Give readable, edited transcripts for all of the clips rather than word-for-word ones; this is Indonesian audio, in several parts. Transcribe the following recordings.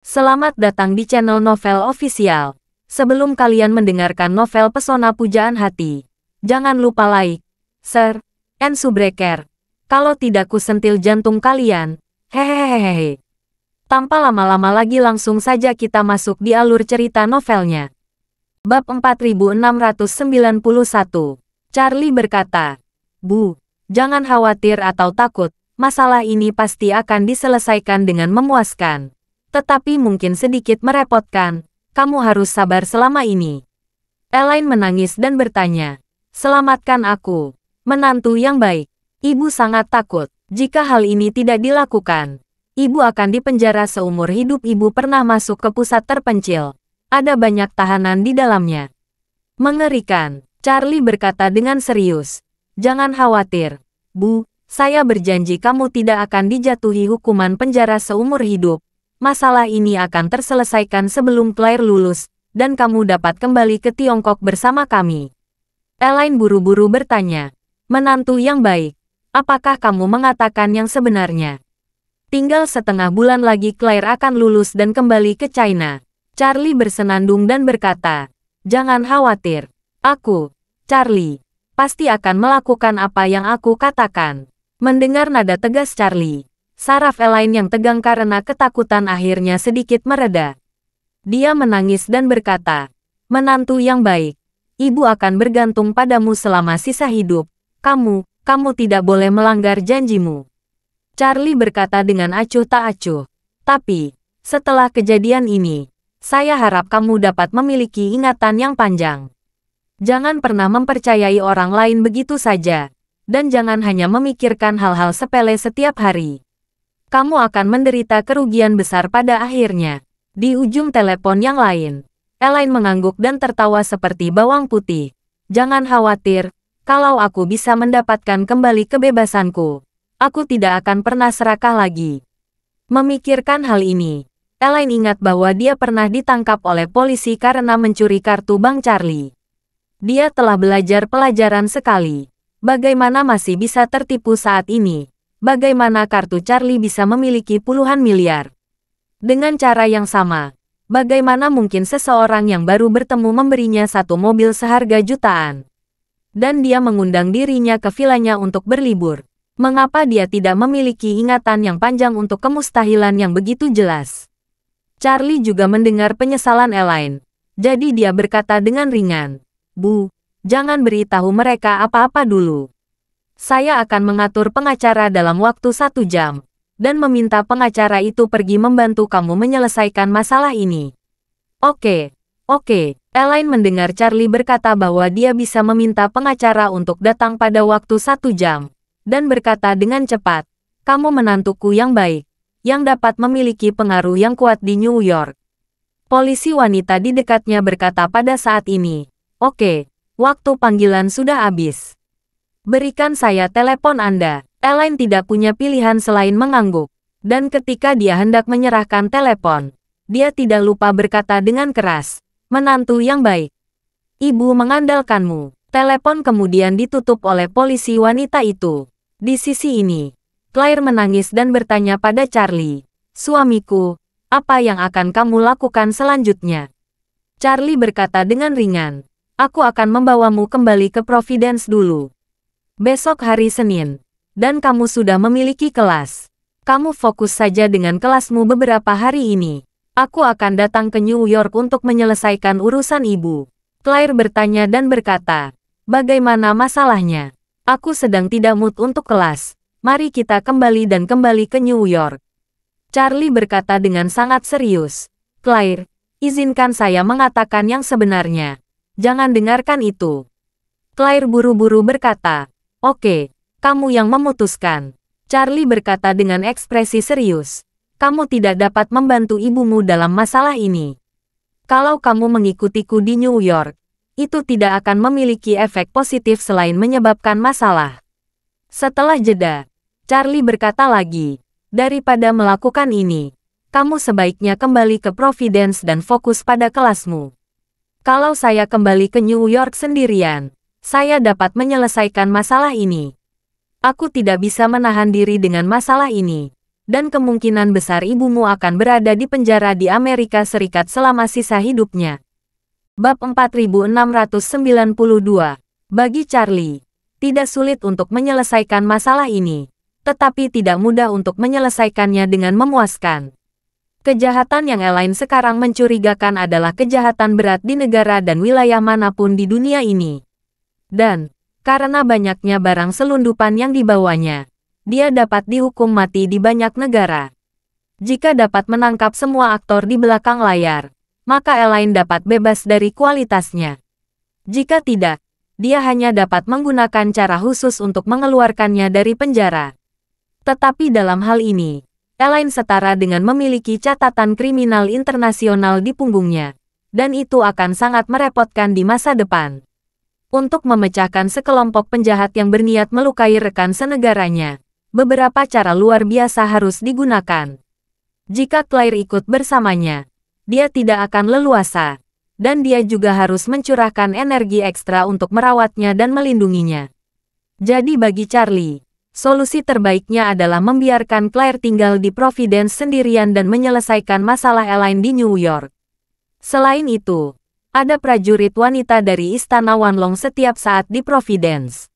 Selamat datang di channel Novel Official. Sebelum kalian mendengarkan novel Pesona Pujaan Hati, jangan lupa like, share, and subscribe. Kalau tidak kusentil jantung kalian. Hehehehe. Tanpa lama-lama lagi langsung saja kita masuk di alur cerita novelnya. Bab 4691. Charlie berkata, "Bu, jangan khawatir atau takut, masalah ini pasti akan diselesaikan dengan memuaskan. Tetapi mungkin sedikit merepotkan, kamu harus sabar selama ini." Elaine menangis dan bertanya, "Selamatkan aku, menantu yang baik." Ibu sangat takut, jika hal ini tidak dilakukan, ibu akan dipenjara seumur hidup. Ibu pernah masuk ke pusat terpencil. Ada banyak tahanan di dalamnya. Mengerikan, Charlie berkata dengan serius. "Jangan khawatir, Bu, saya berjanji kamu tidak akan dijatuhi hukuman penjara seumur hidup. Masalah ini akan terselesaikan sebelum Claire lulus, dan kamu dapat kembali ke Tiongkok bersama kami." Elaine buru-buru bertanya, "Menantu yang baik, apakah kamu mengatakan yang sebenarnya?" Tinggal setengah bulan lagi Claire akan lulus dan kembali ke China. Charlie bersenandung dan berkata, "Jangan khawatir, aku, Charlie, pasti akan melakukan apa yang aku katakan." Mendengar nada tegas Charlie, saraf Elaine yang tegang karena ketakutan akhirnya sedikit mereda. Dia menangis dan berkata, "Menantu yang baik, ibu akan bergantung padamu selama sisa hidup. Kamu tidak boleh melanggar janjimu." Charlie berkata dengan acuh tak acuh, "Tapi, setelah kejadian ini, saya harap kamu dapat memiliki ingatan yang panjang. Jangan pernah mempercayai orang lain begitu saja, dan jangan hanya memikirkan hal-hal sepele setiap hari. Kamu akan menderita kerugian besar pada akhirnya." Di ujung telepon yang lain, Elaine mengangguk dan tertawa seperti bawang putih. "Jangan khawatir, kalau aku bisa mendapatkan kembali kebebasanku, aku tidak akan pernah serakah lagi." Memikirkan hal ini, Elaine ingat bahwa dia pernah ditangkap oleh polisi karena mencuri kartu bank Charlie. Dia telah belajar pelajaran sekali. Bagaimana masih bisa tertipu saat ini? Bagaimana kartu Charlie bisa memiliki puluhan miliar? Dengan cara yang sama, bagaimana mungkin seseorang yang baru bertemu memberinya satu mobil seharga jutaan? Dan dia mengundang dirinya ke vilanya untuk berlibur. Mengapa dia tidak memiliki ingatan yang panjang untuk kemustahilan yang begitu jelas? Charlie juga mendengar penyesalan Elaine. Jadi dia berkata dengan ringan, "Bu, jangan beritahu mereka apa-apa dulu. Saya akan mengatur pengacara dalam waktu 1 jam, dan meminta pengacara itu pergi membantu kamu menyelesaikan masalah ini." Oke. Elaine mendengar Charlie berkata bahwa dia bisa meminta pengacara untuk datang pada waktu 1 jam, dan berkata dengan cepat, "Kamu menantuku yang baik, yang dapat memiliki pengaruh yang kuat di New York." Polisi wanita di dekatnya berkata pada saat ini, "Oke, waktu panggilan sudah habis. Berikan saya telepon Anda." Elaine tidak punya pilihan selain mengangguk. Dan ketika dia hendak menyerahkan telepon, dia tidak lupa berkata dengan keras, "Menantu yang baik, ibu mengandalkanmu." Telepon kemudian ditutup oleh polisi wanita itu. Di sisi ini, Claire menangis dan bertanya pada Charlie, "Suamiku, apa yang akan kamu lakukan selanjutnya?" Charlie berkata dengan ringan, "Aku akan membawamu kembali ke Providence dulu. Besok hari Senin, dan kamu sudah memiliki kelas. Kamu fokus saja dengan kelasmu beberapa hari ini. Aku akan datang ke New York untuk menyelesaikan urusan ibu." Claire bertanya dan berkata, "Bagaimana masalahnya? Aku sedang tidak mood untuk kelas. Mari kita kembali ke New York." Charlie berkata dengan sangat serius, "Claire, izinkan saya mengatakan yang sebenarnya. Jangan dengarkan itu." Claire buru-buru berkata, "Oke, kamu yang memutuskan." Charlie berkata dengan ekspresi serius, "Kamu tidak dapat membantu ibumu dalam masalah ini. Kalau kamu mengikutiku di New York, itu tidak akan memiliki efek positif selain menyebabkan masalah." Setelah jeda, Charlie berkata lagi, "Daripada melakukan ini, kamu sebaiknya kembali ke Providence dan fokus pada kelasmu. Kalau saya kembali ke New York sendirian, saya dapat menyelesaikan masalah ini. Aku tidak bisa menahan diri dengan masalah ini, dan kemungkinan besar ibumu akan berada di penjara di Amerika Serikat selama sisa hidupnya. Bab 4692. Bagi Charlie, tidak sulit untuk menyelesaikan masalah ini, tetapi tidak mudah untuk menyelesaikannya dengan memuaskan. Kejahatan yang lain sekarang mencurigakan adalah kejahatan berat di negara dan wilayah manapun di dunia ini. Dan, karena banyaknya barang selundupan yang dibawanya, dia dapat dihukum mati di banyak negara. Jika dapat menangkap semua aktor di belakang layar, maka Elaine dapat bebas dari kualitasnya. Jika tidak, dia hanya dapat menggunakan cara khusus untuk mengeluarkannya dari penjara. Tetapi dalam hal ini, Elaine setara dengan memiliki catatan kriminal internasional di punggungnya, dan itu akan sangat merepotkan di masa depan. Untuk memecahkan sekelompok penjahat yang berniat melukai rekan senegaranya, beberapa cara luar biasa harus digunakan. Jika Claire ikut bersamanya, dia tidak akan leluasa, dan dia juga harus mencurahkan energi ekstra untuk merawatnya dan melindunginya. Jadi bagi Charlie, solusi terbaiknya adalah membiarkan Claire tinggal di Providence sendirian dan menyelesaikan masalah Elaine di New York. Selain itu, ada prajurit wanita dari Istana Wanlong setiap saat di Providence.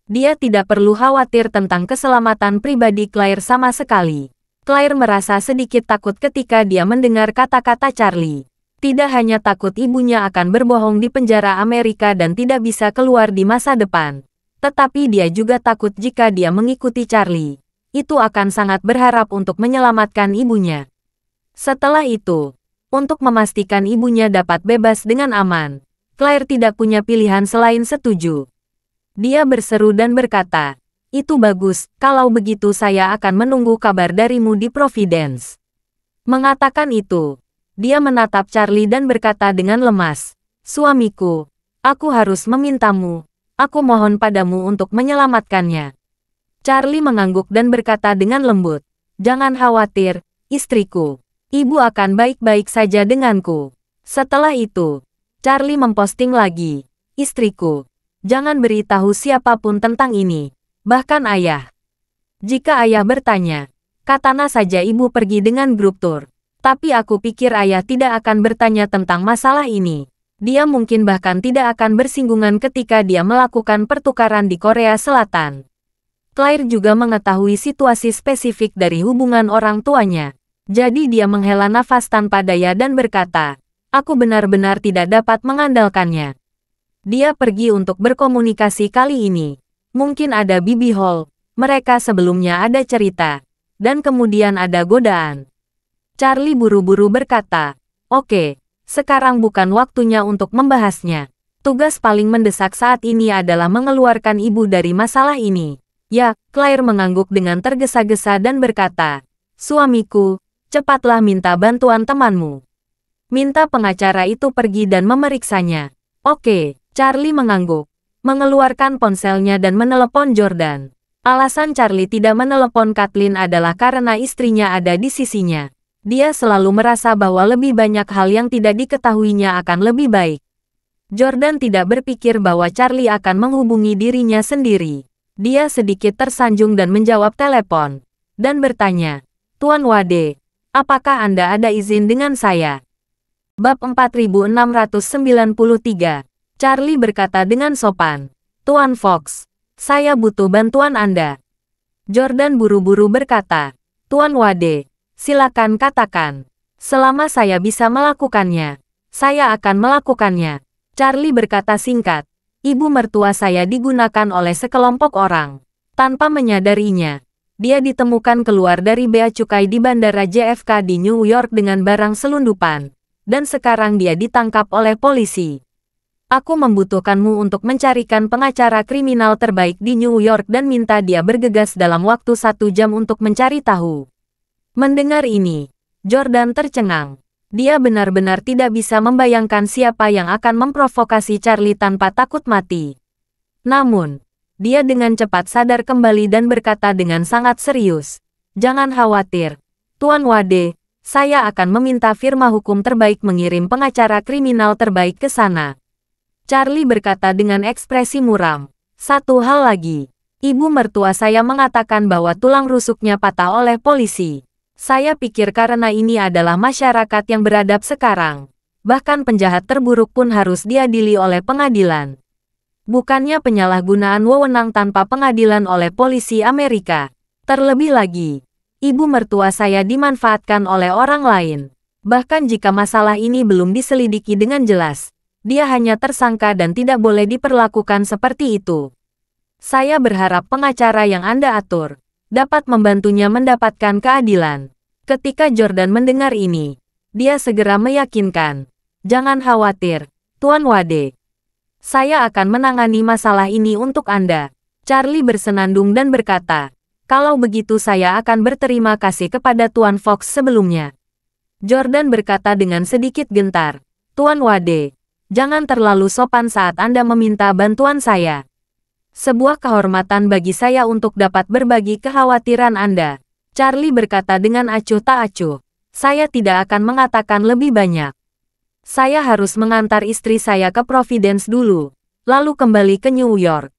Dia tidak perlu khawatir tentang keselamatan pribadi Claire sama sekali. Claire merasa sedikit takut ketika dia mendengar kata-kata Charlie. Tidak hanya takut ibunya akan berbohong di penjara Amerika dan tidak bisa keluar di masa depan, tetapi dia juga takut jika dia mengikuti Charlie. Itu akan sangat berharap untuk menyelamatkan ibunya. Setelah itu, untuk memastikan ibunya dapat bebas dengan aman, Claire tidak punya pilihan selain setuju. Dia berseru dan berkata, "Itu bagus, kalau begitu saya akan menunggu kabar darimu di Providence." Mengatakan itu, dia menatap Charlie dan berkata dengan lemas, "Suamiku, aku harus memintamu, aku mohon padamu untuk menyelamatkannya." Charlie mengangguk dan berkata dengan lembut, "Jangan khawatir, istriku. Ibu akan baik-baik saja denganku." Setelah itu, Charlie memposting lagi, "Istriku, jangan beritahu siapapun tentang ini. Bahkan ayah. Jika ayah bertanya, katakan saja ibu pergi dengan grup tour. Tapi aku pikir ayah tidak akan bertanya tentang masalah ini. Dia mungkin bahkan tidak akan bersinggungan ketika dia melakukan pertukaran di Korea Selatan." Claire juga mengetahui situasi spesifik dari hubungan orang tuanya. Jadi dia menghela nafas tanpa daya dan berkata, "Aku benar-benar tidak dapat mengandalkannya." Dia pergi untuk berkomunikasi kali ini. Mungkin ada Bibi Hall, mereka sebelumnya ada cerita, dan kemudian ada godaan. Charlie buru-buru berkata, "Oke, sekarang bukan waktunya untuk membahasnya. Tugas paling mendesak saat ini adalah mengeluarkan ibu dari masalah ini." "Ya," Claire mengangguk dengan tergesa-gesa dan berkata, "Suamiku, cepatlah minta bantuan temanmu." Minta pengacara itu pergi dan memeriksanya. "Oke," Charlie mengangguk, mengeluarkan ponselnya dan menelepon Jordan. Alasan Charlie tidak menelepon Kathleen adalah karena istrinya ada di sisinya. Dia selalu merasa bahwa lebih banyak hal yang tidak diketahuinya akan lebih baik. Jordan tidak berpikir bahwa Charlie akan menghubungi dirinya sendiri. Dia sedikit tersanjung dan menjawab telepon, dan bertanya, "Tuan Wade, apakah Anda ada izin dengan saya?" Bab 4693. Charlie berkata dengan sopan, "Tuan Fox, saya butuh bantuan Anda." Jordan buru-buru berkata, "Tuan Wade, silakan katakan. Selama saya bisa melakukannya, saya akan melakukannya." Charlie berkata singkat, "Ibu mertua saya digunakan oleh sekelompok orang. Tanpa menyadarinya, dia ditemukan keluar dari bea cukai di Bandara JFK di New York dengan barang selundupan, dan sekarang dia ditangkap oleh polisi. Aku membutuhkanmu untuk mencarikan pengacara kriminal terbaik di New York dan minta dia bergegas dalam waktu 1 jam untuk mencari tahu." Mendengar ini, Jordan tercengang. Dia benar-benar tidak bisa membayangkan siapa yang akan memprovokasi Charlie tanpa takut mati. Namun, dia dengan cepat sadar kembali dan berkata dengan sangat serius, "Jangan khawatir, Tuan Wade, saya akan meminta firma hukum terbaik mengirim pengacara kriminal terbaik ke sana." Charlie berkata dengan ekspresi muram, "Satu hal lagi, Ibu mertua saya mengatakan bahwa tulang rusuknya patah oleh polisi. Saya pikir karena ini adalah masyarakat yang beradab sekarang. Bahkan penjahat terburuk pun harus diadili oleh pengadilan. Bukannya penyalahgunaan wewenang tanpa pengadilan oleh polisi Amerika. Terlebih lagi, ibu mertua saya dimanfaatkan oleh orang lain. Bahkan jika masalah ini belum diselidiki dengan jelas, dia hanya tersangka dan tidak boleh diperlakukan seperti itu. Saya berharap pengacara yang Anda atur dapat membantunya mendapatkan keadilan. Ketika Jordan mendengar ini, dia segera meyakinkan, "Jangan khawatir, Tuan Wade. Saya akan menangani masalah ini untuk Anda." Charlie bersenandung dan berkata, "Kalau begitu saya akan berterima kasih kepada Tuan Fox sebelumnya." Jordan berkata dengan sedikit gentar, "Tuan Wade, jangan terlalu sopan saat Anda meminta bantuan saya. Sebuah kehormatan bagi saya untuk dapat berbagi kekhawatiran Anda." Charlie berkata dengan acuh tak acuh, "Saya tidak akan mengatakan lebih banyak. Saya harus mengantar istri saya ke Providence dulu, lalu kembali ke New York.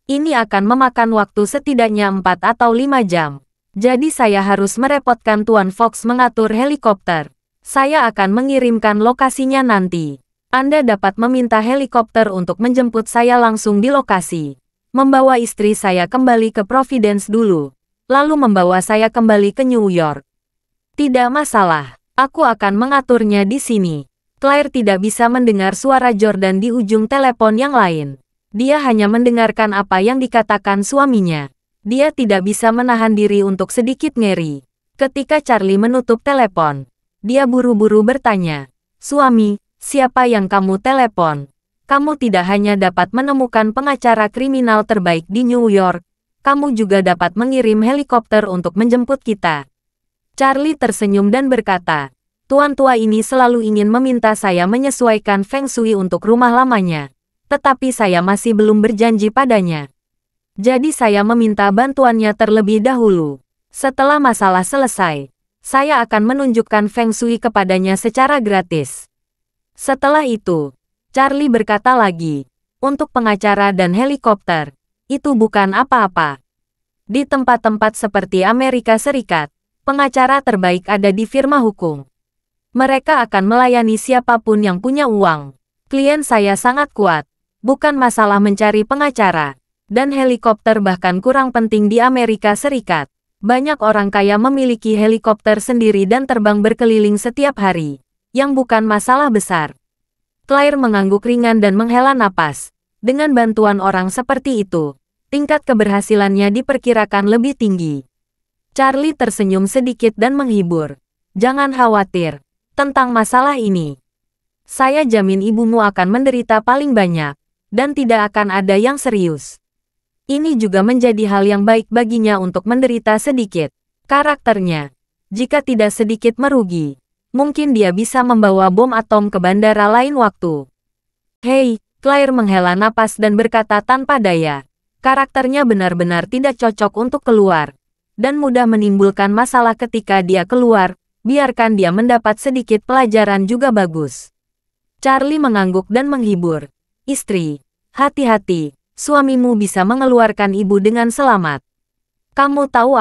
Ini akan memakan waktu setidaknya 4 atau 5 jam. Jadi saya harus merepotkan Tuan Fox mengatur helikopter. Saya akan mengirimkan lokasinya nanti. Anda dapat meminta helikopter untuk menjemput saya langsung di lokasi. Membawa istri saya kembali ke Providence dulu, lalu membawa saya kembali ke New York. Tidak masalah, aku akan mengaturnya di sini." Claire tidak bisa mendengar suara Jordan di ujung telepon yang lain. Dia hanya mendengarkan apa yang dikatakan suaminya. Dia tidak bisa menahan diri untuk sedikit ngeri. Ketika Charlie menutup telepon, dia buru-buru bertanya, "Suami, siapa yang kamu telepon? Kamu tidak hanya dapat menemukan pengacara kriminal terbaik di New York, kamu juga dapat mengirim helikopter untuk menjemput kita." Charlie tersenyum dan berkata, "Tuan tua ini selalu ingin meminta saya menyesuaikan feng shui untuk rumah lamanya, tetapi saya masih belum berjanji padanya. Jadi saya meminta bantuannya terlebih dahulu. Setelah masalah selesai, saya akan menunjukkan feng shui kepadanya secara gratis." Setelah itu, Charlie berkata lagi, "Untuk pengacara dan helikopter, itu bukan apa-apa. Di tempat-tempat seperti Amerika Serikat, pengacara terbaik ada di firma hukum. Mereka akan melayani siapapun yang punya uang. Klien saya sangat kuat, bukan masalah mencari pengacara. Dan helikopter bahkan kurang penting di Amerika Serikat. Banyak orang kaya memiliki helikopter sendiri dan terbang berkeliling setiap hari, yang bukan masalah besar." Claire mengangguk ringan dan menghela napas. Dengan bantuan orang seperti itu, tingkat keberhasilannya diperkirakan lebih tinggi. Charlie tersenyum sedikit dan menghibur. "Jangan khawatir tentang masalah ini. Saya jamin ibumu akan menderita paling banyak, dan tidak akan ada yang serius. Ini juga menjadi hal yang baik baginya untuk menderita sedikit. Karakternya, jika tidak sedikit merugi, mungkin dia bisa membawa bom atom ke bandara lain waktu." "Hei," Claire menghela napas dan berkata tanpa daya. Karakternya benar-benar tidak cocok untuk keluar, dan mudah menimbulkan masalah ketika dia keluar. Biarkan dia mendapat sedikit pelajaran juga bagus. Charlie mengangguk dan menghibur. "Istri, hati-hati. Suamimu bisa mengeluarkan ibu dengan selamat. Kamu tahu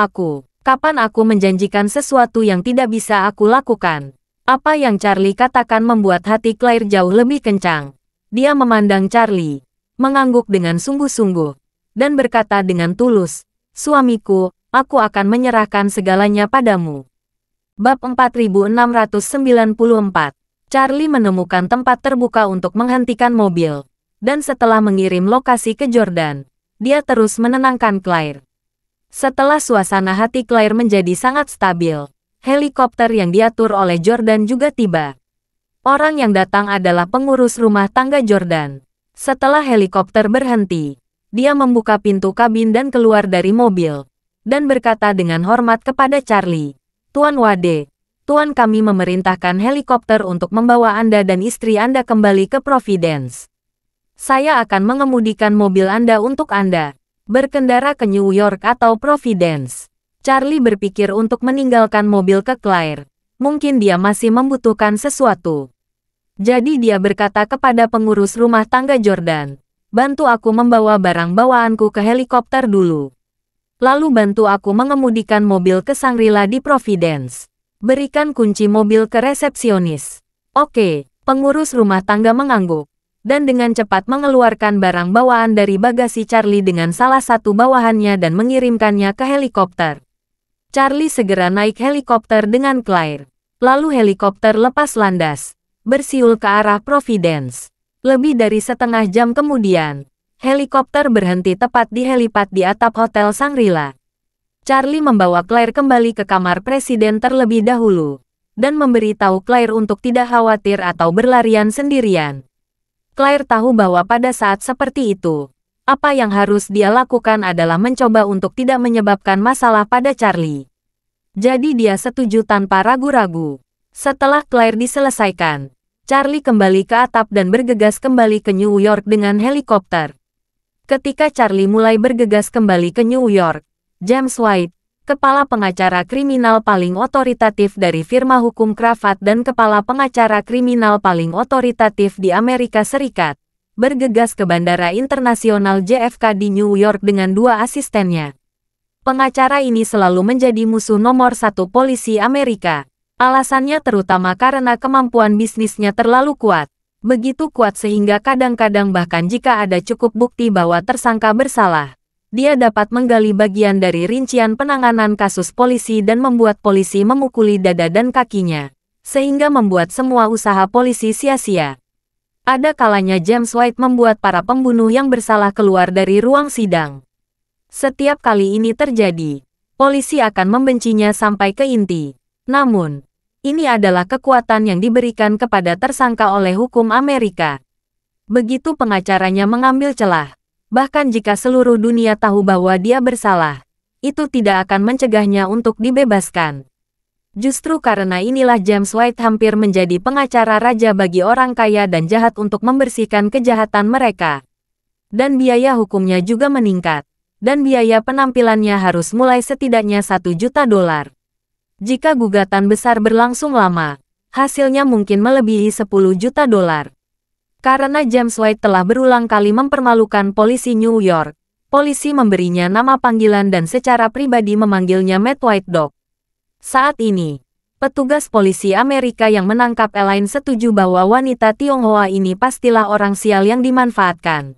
kapan aku menjanjikan sesuatu yang tidak bisa aku lakukan." Apa yang Charlie katakan membuat hati Claire jauh lebih kencang. Dia memandang Charlie, mengangguk dengan sungguh-sungguh, dan berkata dengan tulus, "Suamiku, aku akan menyerahkan segalanya padamu." Bab 4694. Charlie menemukan tempat terbuka untuk menghentikan mobil. Dan setelah mengirim lokasi ke Jordan, dia terus menenangkan Claire. Setelah suasana hati Claire menjadi sangat stabil, helikopter yang diatur oleh Jordan juga tiba. Orang yang datang adalah pengurus rumah tangga Jordan. Setelah helikopter berhenti, dia membuka pintu kabin dan keluar dari mobil, dan berkata dengan hormat kepada Charlie, "Tuan Wade, Tuan kami memerintahkan helikopter untuk membawa Anda dan istri Anda kembali ke Providence. Saya akan mengemudikan mobil Anda untuk Anda berkendara ke New York atau Providence." Charlie berpikir untuk meninggalkan mobil ke Claire. Mungkin dia masih membutuhkan sesuatu. Jadi dia berkata kepada pengurus rumah tangga Jordan, bantu aku membawa barang bawaanku ke helikopter dulu. Lalu bantu aku mengemudikan mobil ke Shangri-La di Providence. Berikan kunci mobil ke resepsionis. Oke, pengurus rumah tangga mengangguk. Dan dengan cepat mengeluarkan barang bawaan dari bagasi Charlie dengan salah satu bawahannya dan mengirimkannya ke helikopter. Charlie segera naik helikopter dengan Claire. Lalu helikopter lepas landas, bersiul ke arah Providence. Lebih dari setengah jam kemudian, helikopter berhenti tepat di helipad di atap Hotel Shangri-La. Charlie membawa Claire kembali ke kamar presiden terlebih dahulu, dan memberitahu Claire untuk tidak khawatir atau berlarian sendirian. Claire tahu bahwa pada saat seperti itu, apa yang harus dia lakukan adalah mencoba untuk tidak menyebabkan masalah pada Charlie. Jadi dia setuju tanpa ragu-ragu. Setelah Claire diselesaikan, Charlie kembali ke atap dan bergegas kembali ke New York dengan helikopter. Ketika Charlie mulai bergegas kembali ke New York, James White, kepala pengacara kriminal paling otoritatif dari firma hukum Cravat dan kepala pengacara kriminal paling otoritatif di Amerika Serikat, bergegas ke Bandara Internasional JFK di New York dengan dua asistennya. Pengacara ini selalu menjadi musuh nomor satu polisi Amerika. Alasannya terutama karena kemampuan bisnisnya terlalu kuat. Begitu kuat sehingga kadang-kadang bahkan jika ada cukup bukti bahwa tersangka bersalah, dia dapat menggali bagian dari rincian penanganan kasus polisi dan membuat polisi memukuli dada dan kakinya, sehingga membuat semua usaha polisi sia-sia. Ada kalanya James White membuat para pembunuh yang bersalah keluar dari ruang sidang. Setiap kali ini terjadi, polisi akan membencinya sampai ke inti. Namun, ini adalah kekuatan yang diberikan kepada tersangka oleh hukum Amerika. Begitu pengacaranya mengambil celah, bahkan jika seluruh dunia tahu bahwa dia bersalah, itu tidak akan mencegahnya untuk dibebaskan. Justru karena inilah James White hampir menjadi pengacara raja bagi orang kaya dan jahat untuk membersihkan kejahatan mereka. Dan biaya hukumnya juga meningkat, dan biaya penampilannya harus mulai setidaknya $1 juta. Jika gugatan besar berlangsung lama, hasilnya mungkin melebihi $10 juta. Karena James White telah berulang kali mempermalukan polisi New York, polisi memberinya nama panggilan dan secara pribadi memanggilnya Mad White Dog. Saat ini, petugas polisi Amerika yang menangkap Elaine setuju bahwa wanita Tionghoa ini pastilah orang sial yang dimanfaatkan.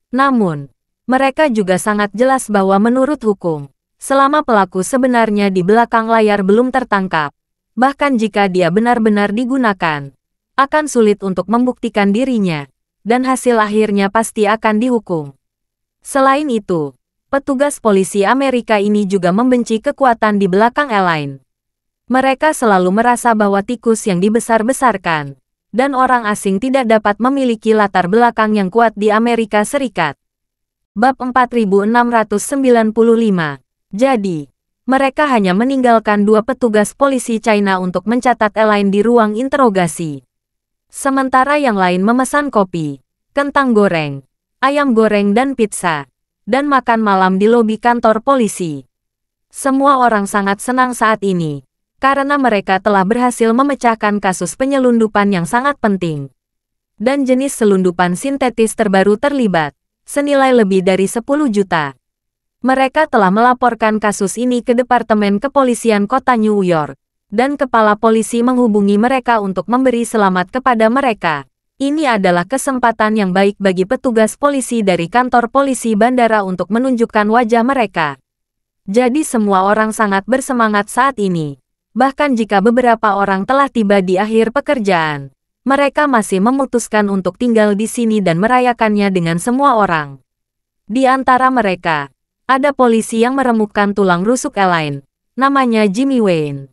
Namun, mereka juga sangat jelas bahwa menurut hukum, selama pelaku sebenarnya di belakang layar belum tertangkap, bahkan jika dia benar-benar digunakan, akan sulit untuk membuktikan dirinya, dan hasil akhirnya pasti akan dihukum. Selain itu, petugas polisi Amerika ini juga membenci kekuatan di belakang Elaine. Mereka selalu merasa bahwa tikus yang dibesar-besarkan, dan orang asing tidak dapat memiliki latar belakang yang kuat di Amerika Serikat. Bab 4695. Jadi, mereka hanya meninggalkan dua petugas polisi China untuk mencatat Elaine di ruang interogasi. Sementara yang lain memesan kopi, kentang goreng, ayam goreng dan pizza, dan makan malam di lobi kantor polisi. Semua orang sangat senang saat ini, karena mereka telah berhasil memecahkan kasus penyelundupan yang sangat penting. Dan jenis selundupan sintetis terbaru terlibat, senilai lebih dari 10 juta. Mereka telah melaporkan kasus ini ke Departemen Kepolisian Kota New York. Dan kepala polisi menghubungi mereka untuk memberi selamat kepada mereka. Ini adalah kesempatan yang baik bagi petugas polisi dari kantor polisi bandara untuk menunjukkan wajah mereka. Jadi semua orang sangat bersemangat saat ini. Bahkan jika beberapa orang telah tiba di akhir pekerjaan, mereka masih memutuskan untuk tinggal di sini dan merayakannya dengan semua orang. Di antara mereka, ada polisi yang meremukkan tulang rusuk Elaine, namanya Jimmy Wayne.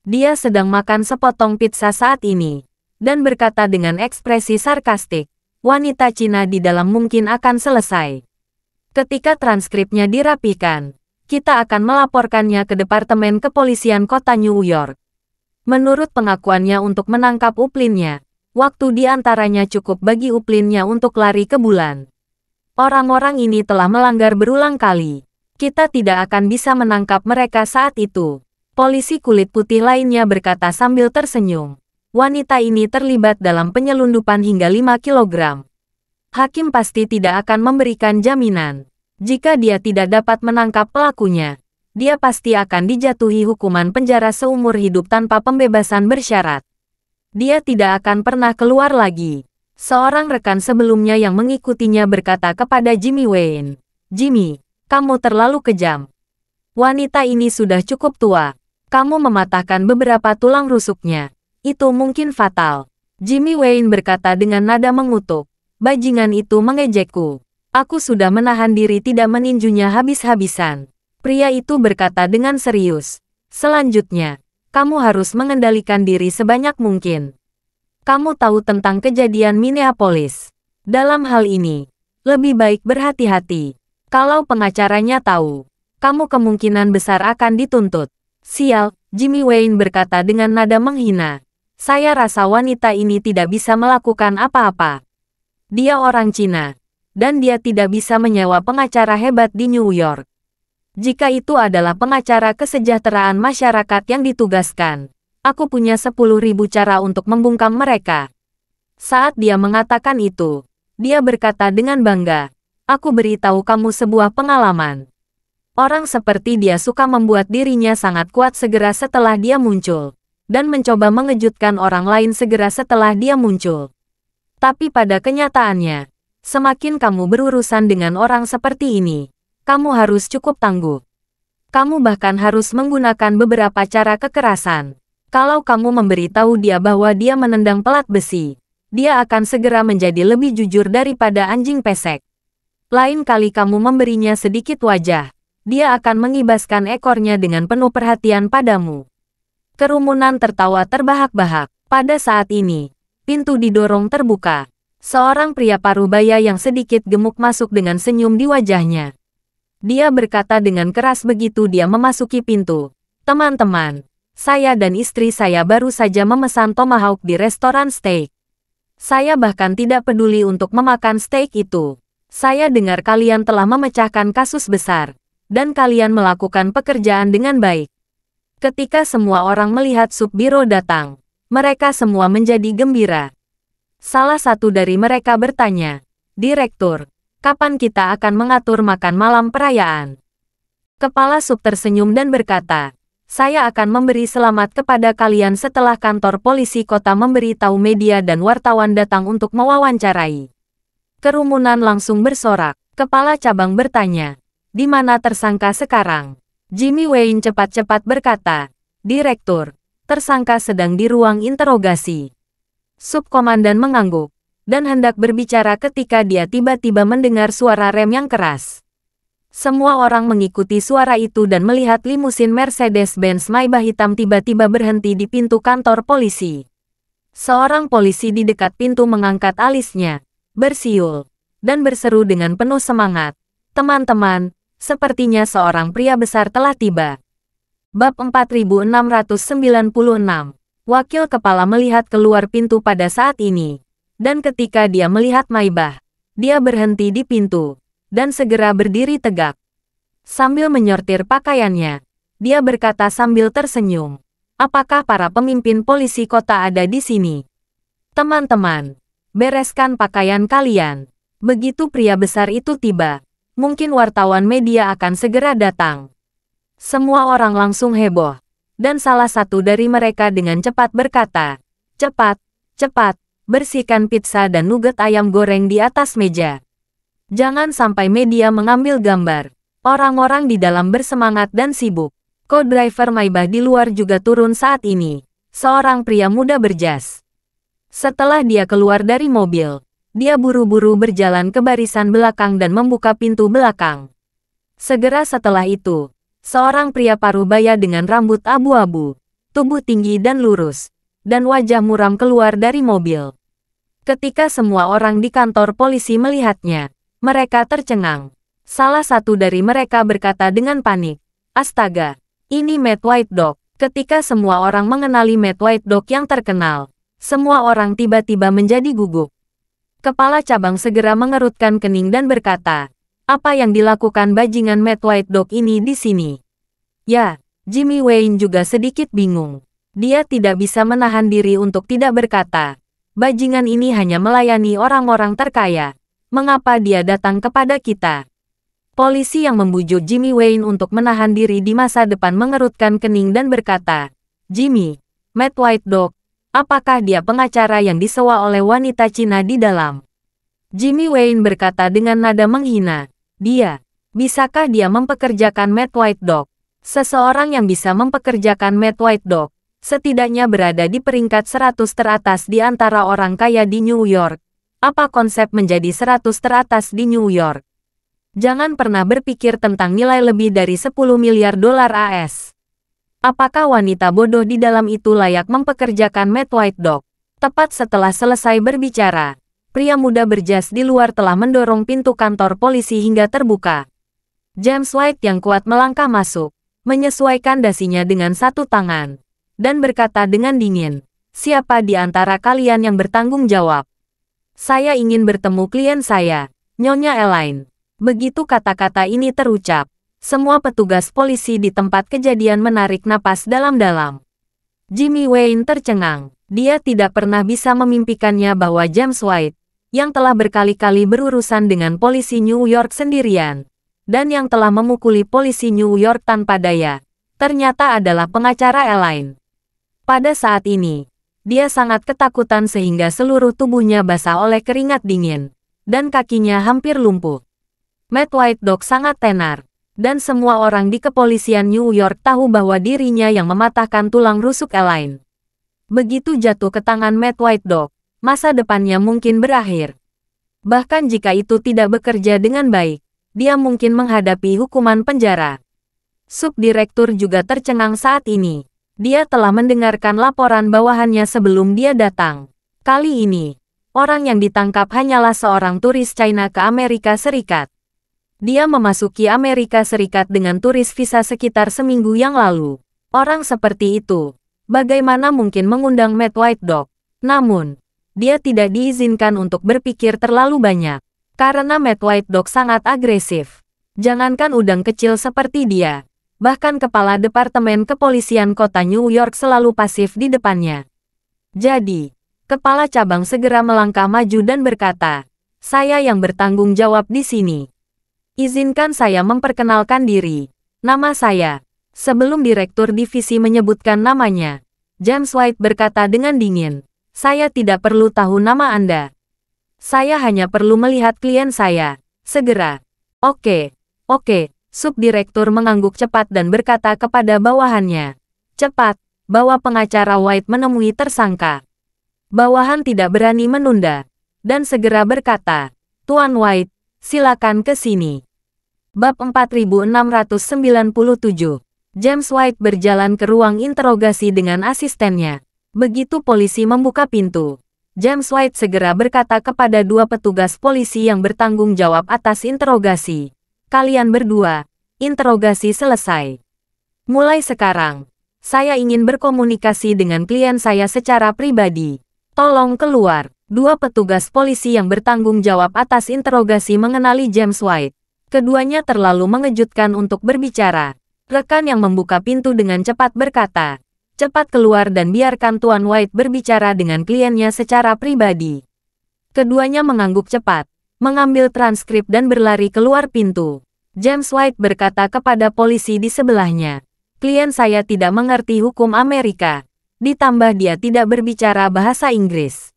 Dia sedang makan sepotong pizza saat ini, dan berkata dengan ekspresi sarkastik, wanita Cina di dalam mungkin akan selesai. Ketika transkripnya dirapikan, kita akan melaporkannya ke Departemen Kepolisian Kota New York. Menurut pengakuannya untuk menangkap uplinnya, waktu di antaranya cukup bagi uplinnya untuk lari ke bulan. Orang-orang ini telah melanggar berulang kali. Kita tidak akan bisa menangkap mereka saat itu. Polisi kulit putih lainnya berkata sambil tersenyum. Wanita ini terlibat dalam penyelundupan hingga 5 kilogram. Hakim pasti tidak akan memberikan jaminan. Jika dia tidak dapat menangkap pelakunya, dia pasti akan dijatuhi hukuman penjara seumur hidup tanpa pembebasan bersyarat. Dia tidak akan pernah keluar lagi. Seorang rekan sebelumnya yang mengikutinya berkata kepada Jimmy Wayne, "Jimmy, kamu terlalu kejam. Wanita ini sudah cukup tua. Kamu mematahkan beberapa tulang rusuknya. Itu mungkin fatal." Jimmy Wayne berkata dengan nada mengutuk, "Bajingan itu mengejekku. Aku sudah menahan diri tidak meninjunya habis-habisan." Pria itu berkata dengan serius, "Selanjutnya, kamu harus mengendalikan diri sebanyak mungkin. Kamu tahu tentang kejadian Minneapolis. Dalam hal ini, lebih baik berhati-hati. Kalau pengacaranya tahu, kamu kemungkinan besar akan dituntut." "Sial," Jimmy Wayne berkata dengan nada menghina. "Saya rasa wanita ini tidak bisa melakukan apa-apa. Dia orang Cina, dan dia tidak bisa menyewa pengacara hebat di New York. Jika itu adalah pengacara kesejahteraan masyarakat yang ditugaskan, aku punya 10.000 cara untuk membungkam mereka." Saat dia mengatakan itu, dia berkata dengan bangga, "Aku beritahu kamu sebuah pengalaman. Orang seperti dia suka membuat dirinya sangat kuat segera setelah dia muncul, dan mencoba mengejutkan orang lain segera setelah dia muncul. Tapi pada kenyataannya, semakin kamu berurusan dengan orang seperti ini, kamu harus cukup tangguh. Kamu bahkan harus menggunakan beberapa cara kekerasan. Kalau kamu memberitahu dia bahwa dia menendang pelat besi, dia akan segera menjadi lebih jujur daripada anjing pesek. Lain kali kamu memberinya sedikit wajah, dia akan mengibaskan ekornya dengan penuh perhatian padamu." Kerumunan tertawa terbahak-bahak. Pada saat ini, pintu didorong terbuka. Seorang pria parubaya yang sedikit gemuk masuk dengan senyum di wajahnya. Dia berkata dengan keras begitu dia memasuki pintu, "Teman-teman, saya dan istri saya baru saja memesan tomahawk di restoran steak. Saya bahkan tidak peduli untuk memakan steak itu. Saya dengar kalian telah memecahkan kasus besar, dan kalian melakukan pekerjaan dengan baik." Ketika semua orang melihat Sub-Biro datang, mereka semua menjadi gembira. Salah satu dari mereka bertanya, "Direktur, kapan kita akan mengatur makan malam perayaan?" Kepala Sub tersenyum dan berkata, "Saya akan memberi selamat kepada kalian setelah kantor polisi kota memberitahu media dan wartawan datang untuk mewawancarai." Kerumunan langsung bersorak. Kepala cabang bertanya, "Di mana tersangka sekarang?" Jimmy Wayne cepat-cepat berkata, "Direktur, tersangka sedang di ruang interogasi." Subkomandan mengangguk, dan hendak berbicara ketika dia tiba-tiba mendengar suara rem yang keras. Semua orang mengikuti suara itu dan melihat limusin Mercedes-Benz Maybach hitam tiba-tiba berhenti di pintu kantor polisi. Seorang polisi di dekat pintu mengangkat alisnya, bersiul, dan berseru dengan penuh semangat, "Teman-teman, sepertinya seorang pria besar telah tiba." Bab 4696. Wakil kepala melihat keluar pintu pada saat ini, dan ketika dia melihat Maybach, dia berhenti di pintu, dan segera berdiri tegak. Sambil menyortir pakaiannya, dia berkata sambil tersenyum, "Apakah para pemimpin polisi kota ada di sini? Teman-teman, bereskan pakaian kalian." Begitu pria besar itu tiba, mungkin wartawan media akan segera datang. Semua orang langsung heboh. Dan salah satu dari mereka dengan cepat berkata, "Cepat, cepat, bersihkan pizza dan nugget ayam goreng di atas meja. Jangan sampai media mengambil gambar." Orang-orang di dalam bersemangat dan sibuk. Co-driver Maybach di luar juga turun saat ini, seorang pria muda berjas. Setelah dia keluar dari mobil, dia buru-buru berjalan ke barisan belakang dan membuka pintu belakang. Segera setelah itu, seorang pria parubaya dengan rambut abu-abu, tubuh tinggi dan lurus, dan wajah muram keluar dari mobil. Ketika semua orang di kantor polisi melihatnya, mereka tercengang. Salah satu dari mereka berkata dengan panik, "Astaga, ini Matt White Dog." Ketika semua orang mengenali Matt White Dog yang terkenal, semua orang tiba-tiba menjadi gugup. Kepala cabang segera mengerutkan kening dan berkata, "Apa yang dilakukan bajingan Matt White Dog ini di sini?" Ya, Jimmy Wayne juga sedikit bingung. Dia tidak bisa menahan diri untuk tidak berkata, "Bajingan ini hanya melayani orang-orang terkaya. Mengapa dia datang kepada kita? Polisi yang membujuk Jimmy Wayne untuk menahan diri di masa depan mengerutkan kening dan berkata, Jimmy, Matt White Dog, apakah dia pengacara yang disewa oleh wanita Cina di dalam? Jimmy Wayne berkata dengan nada menghina, bisakah dia mempekerjakan Matt White Dog? Seseorang yang bisa mempekerjakan Matt White Dog, setidaknya berada di peringkat 100 teratas di antara orang kaya di New York. Apa konsep menjadi 100 teratas di New York? Jangan pernah berpikir tentang nilai lebih dari 10 miliar dolar AS. Apakah wanita bodoh di dalam itu layak mempekerjakan Matt White Dog? Tepat setelah selesai berbicara, pria muda berjas di luar telah mendorong pintu kantor polisi hingga terbuka. James White yang kuat melangkah masuk, menyesuaikan dasinya dengan satu tangan, dan berkata dengan dingin, siapa di antara kalian yang bertanggung jawab? Saya ingin bertemu klien saya, Nyonya Elaine. Begitu kata-kata ini terucap, semua petugas polisi di tempat kejadian menarik napas dalam-dalam. Jimmy Wayne tercengang. Dia tidak pernah bisa memimpikannya bahwa James White, yang telah berkali-kali berurusan dengan polisi New York sendirian, dan yang telah memukuli polisi New York tanpa daya, ternyata adalah pengacara Elaine. Pada saat ini, dia sangat ketakutan sehingga seluruh tubuhnya basah oleh keringat dingin, dan kakinya hampir lumpuh. Matt White Dog sangat tenar, dan semua orang di kepolisian New York tahu bahwa dirinya yang mematahkan tulang rusuk Elaine. Begitu jatuh ke tangan Matt White Dog, masa depannya mungkin berakhir. Bahkan jika itu tidak bekerja dengan baik, dia mungkin menghadapi hukuman penjara. Subdirektur juga tercengang saat ini. Dia telah mendengarkan laporan bawahannya sebelum dia datang. Kali ini, orang yang ditangkap hanyalah seorang turis China ke Amerika Serikat. Dia memasuki Amerika Serikat dengan turis visa sekitar seminggu yang lalu. Orang seperti itu, bagaimana mungkin mengundang Matt White Dog? Namun, dia tidak diizinkan untuk berpikir terlalu banyak, karena Matt White Dog sangat agresif. Jangankan udang kecil seperti dia, bahkan kepala Departemen Kepolisian Kota New York selalu pasif di depannya. Jadi, kepala cabang segera melangkah maju dan berkata, saya yang bertanggung jawab di sini. Izinkan saya memperkenalkan diri. Nama saya. Sebelum Direktur Divisi menyebutkan namanya, James White berkata dengan dingin, saya tidak perlu tahu nama Anda. Saya hanya perlu melihat klien saya. Segera. Oke. Subdirektur mengangguk cepat dan berkata kepada bawahannya, cepat, bawa pengacara White menemui tersangka. Bawahan tidak berani menunda, dan segera berkata, Tuan White, silakan ke sini. Bab 4697. James White berjalan ke ruang interogasi dengan asistennya. Begitu polisi membuka pintu, James White segera berkata kepada dua petugas polisi yang bertanggung jawab atas interogasi, kalian berdua, interogasi selesai. Mulai sekarang, saya ingin berkomunikasi dengan klien saya secara pribadi. Tolong keluar. Dua petugas polisi yang bertanggung jawab atas interogasi mengenali James White. Keduanya terlalu mengejutkan untuk berbicara. Rekan yang membuka pintu dengan cepat berkata, cepat keluar dan biarkan Tuan White berbicara dengan kliennya secara pribadi. Keduanya mengangguk cepat, mengambil transkrip dan berlari keluar pintu. James White berkata kepada polisi di sebelahnya, klien saya tidak mengerti hukum Amerika, ditambah dia tidak berbicara bahasa Inggris.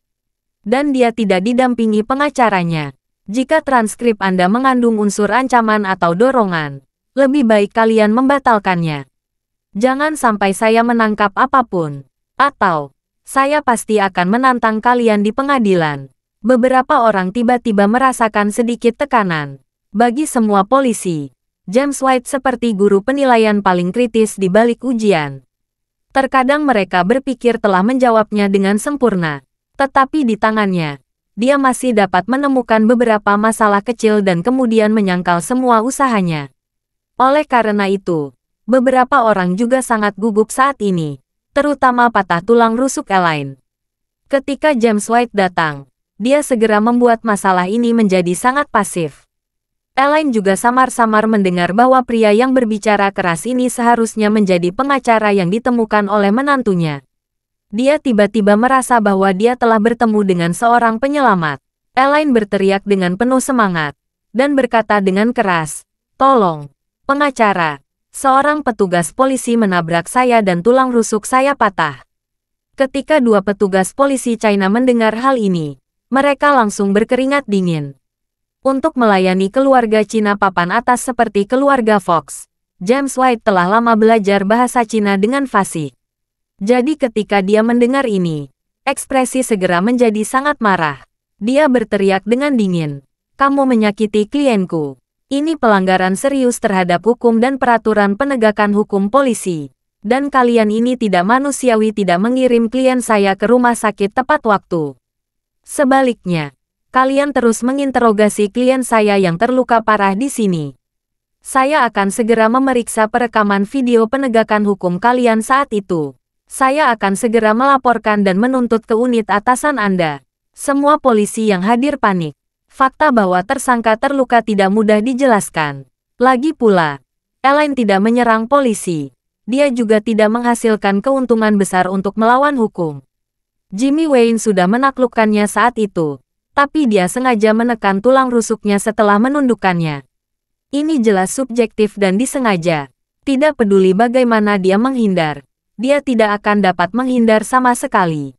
Dan dia tidak didampingi pengacaranya. Jika transkrip Anda mengandung unsur ancaman atau dorongan, lebih baik kalian membatalkannya. Jangan sampai saya menangkap apapun, atau saya pasti akan menantang kalian di pengadilan. Beberapa orang tiba-tiba merasakan sedikit tekanan. Bagi semua polisi, James White seperti guru penilaian paling kritis di balik ujian. Terkadang mereka berpikir telah menjawabnya dengan sempurna, tetapi di tangannya, dia masih dapat menemukan beberapa masalah kecil dan kemudian menyangkal semua usahanya. Oleh karena itu, beberapa orang juga sangat gugup saat ini, terutama patah tulang rusuk Elaine. Ketika James White datang, dia segera membuat masalah ini menjadi sangat pasif. Elaine juga samar-samar mendengar bahwa pria yang berbicara keras ini seharusnya menjadi pengacara yang ditemukan oleh menantunya. Dia tiba-tiba merasa bahwa dia telah bertemu dengan seorang penyelamat. Elaine berteriak dengan penuh semangat, dan berkata dengan keras, "Tolong, pengacara, seorang petugas polisi menabrak saya dan tulang rusuk saya patah." Ketika dua petugas polisi China mendengar hal ini, mereka langsung berkeringat dingin. Untuk melayani keluarga Cina papan atas seperti keluarga Fox, James White telah lama belajar bahasa Cina dengan fasih. Jadi ketika dia mendengar ini, ekspresi segera menjadi sangat marah. Dia berteriak dengan dingin, "Kamu menyakiti klienku. Ini pelanggaran serius terhadap hukum dan peraturan penegakan hukum polisi. Dan kalian ini tidak manusiawi tidak mengirim klien saya ke rumah sakit tepat waktu. Sebaliknya, kalian terus menginterogasi klien saya yang terluka parah di sini. Saya akan segera memeriksa perekaman video penegakan hukum kalian saat itu. Saya akan segera melaporkan dan menuntut ke unit atasan Anda." Semua polisi yang hadir panik. Fakta bahwa tersangka terluka tidak mudah dijelaskan. Lagi pula, Elaine tidak menyerang polisi. Dia juga tidak menghasilkan keuntungan besar untuk melawan hukum. Jimmy Wayne sudah menaklukkannya saat itu, tapi dia sengaja menekan tulang rusuknya setelah menundukkannya. Ini jelas subjektif dan disengaja. Tidak peduli bagaimana dia menghindar, dia tidak akan dapat menghindar sama sekali.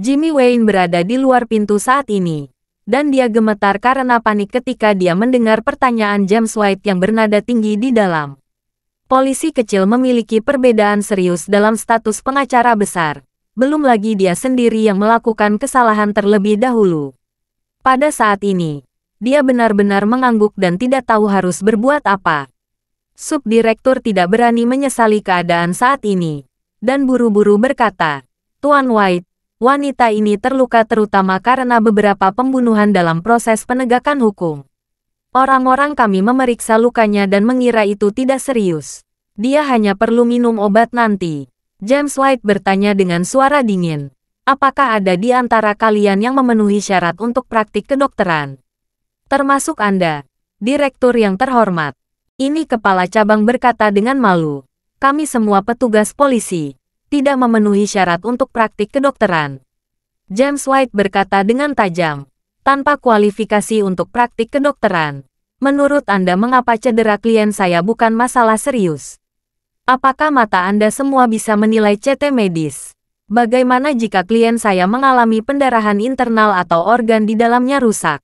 Jimmy Wayne berada di luar pintu saat ini, dan dia gemetar karena panik ketika dia mendengar pertanyaan James White yang bernada tinggi di dalam. Polisi kecil memiliki perbedaan serius dalam status pengacara besar, belum lagi dia sendiri yang melakukan kesalahan terlebih dahulu. Pada saat ini, dia benar-benar mengangguk dan tidak tahu harus berbuat apa. Subdirektur tidak berani menyesali keadaan saat ini, dan buru-buru berkata, "Tuan White, wanita ini terluka terutama karena beberapa pembunuhan dalam proses penegakan hukum. Orang-orang kami memeriksa lukanya dan mengira itu tidak serius. Dia hanya perlu minum obat nanti." James White bertanya dengan suara dingin, "Apakah ada di antara kalian yang memenuhi syarat untuk praktik kedokteran? Termasuk Anda, Direktur yang terhormat." Ini kepala cabang berkata dengan malu, "Kami semua petugas polisi tidak memenuhi syarat untuk praktik kedokteran." James White berkata dengan tajam, "Tanpa kualifikasi untuk praktik kedokteran, menurut Anda mengapa cedera klien saya bukan masalah serius? Apakah mata Anda semua bisa menilai CT medis? Bagaimana jika klien saya mengalami pendarahan internal atau organ di dalamnya rusak?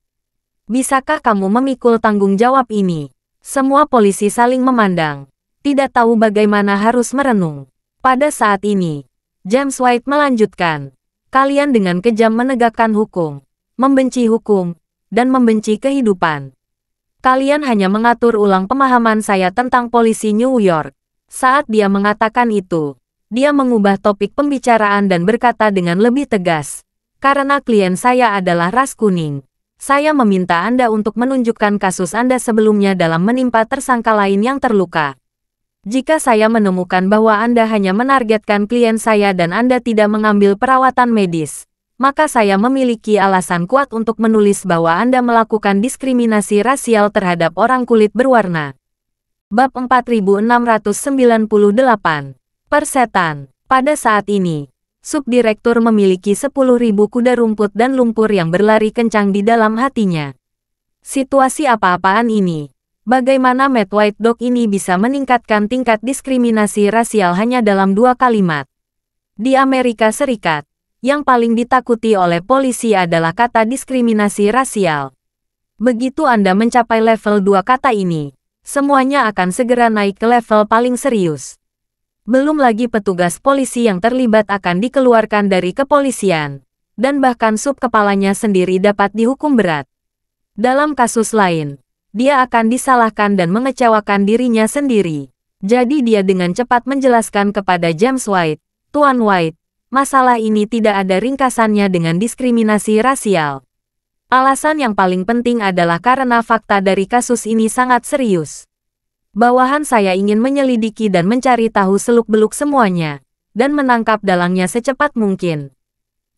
Bisakah kamu memikul tanggung jawab ini?" Semua polisi saling memandang, tidak tahu bagaimana harus merenung. Pada saat ini, James White melanjutkan, "Kalian dengan kejam menegakkan hukum, membenci hukum, dan membenci kehidupan. Kalian hanya mengatur ulang pemahaman saya tentang polisi New York." Saat dia mengatakan itu, dia mengubah topik pembicaraan dan berkata dengan lebih tegas, "Karena klien saya adalah ras kuning, saya meminta Anda untuk menunjukkan kasus Anda sebelumnya dalam menimpa tersangka lain yang terluka. Jika saya menemukan bahwa Anda hanya menargetkan klien saya dan Anda tidak mengambil perawatan medis, maka saya memiliki alasan kuat untuk menulis bahwa Anda melakukan diskriminasi rasial terhadap orang kulit berwarna." Bab 4698. Persetan. Pada saat ini, Subdirektur memiliki 10.000 kuda rumput dan lumpur yang berlari kencang di dalam hatinya. Situasi apa-apaan ini? Bagaimana Matt White Dog ini bisa meningkatkan tingkat diskriminasi rasial hanya dalam 2 kalimat? Di Amerika Serikat, yang paling ditakuti oleh polisi adalah kata diskriminasi rasial. Begitu Anda mencapai level 2 kata ini, semuanya akan segera naik ke level paling serius. Belum lagi petugas polisi yang terlibat akan dikeluarkan dari kepolisian, dan bahkan sub kepalanya sendiri dapat dihukum berat. Dalam kasus lain, dia akan disalahkan dan mengecewakan dirinya sendiri. Jadi dia dengan cepat menjelaskan kepada James White, "Tuan White, masalah ini tidak ada ringkasannya dengan diskriminasi rasial. Alasan yang paling penting adalah karena fakta dari kasus ini sangat serius. Bawahan saya ingin menyelidiki dan mencari tahu seluk-beluk semuanya, dan menangkap dalangnya secepat mungkin."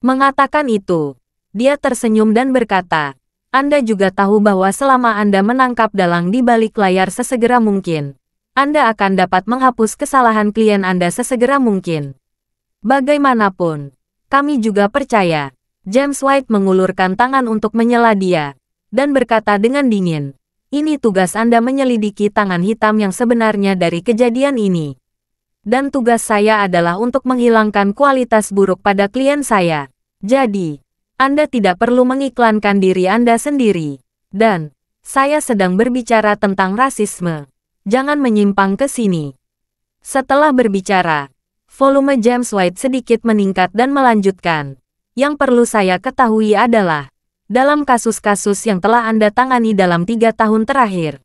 Mengatakan itu, dia tersenyum dan berkata, "Anda juga tahu bahwa selama Anda menangkap dalang di balik layar sesegera mungkin, Anda akan dapat menghapus kesalahan klien Anda sesegera mungkin. Bagaimanapun, kami juga percaya, James White mengulurkan tangan untuk menyela dia, dan berkata dengan dingin, "Ini tugas Anda menyelidiki tangan hitam yang sebenarnya dari kejadian ini. Dan tugas saya adalah untuk menghilangkan kualitas buruk pada klien saya. Jadi, Anda tidak perlu mengiklankan diri Anda sendiri. Dan, saya sedang berbicara tentang rasisme. Jangan menyimpang ke sini." Setelah berbicara, volume James White sedikit meningkat dan melanjutkan, "Yang perlu saya ketahui adalah, dalam kasus-kasus yang telah Anda tangani dalam 3 tahun terakhir,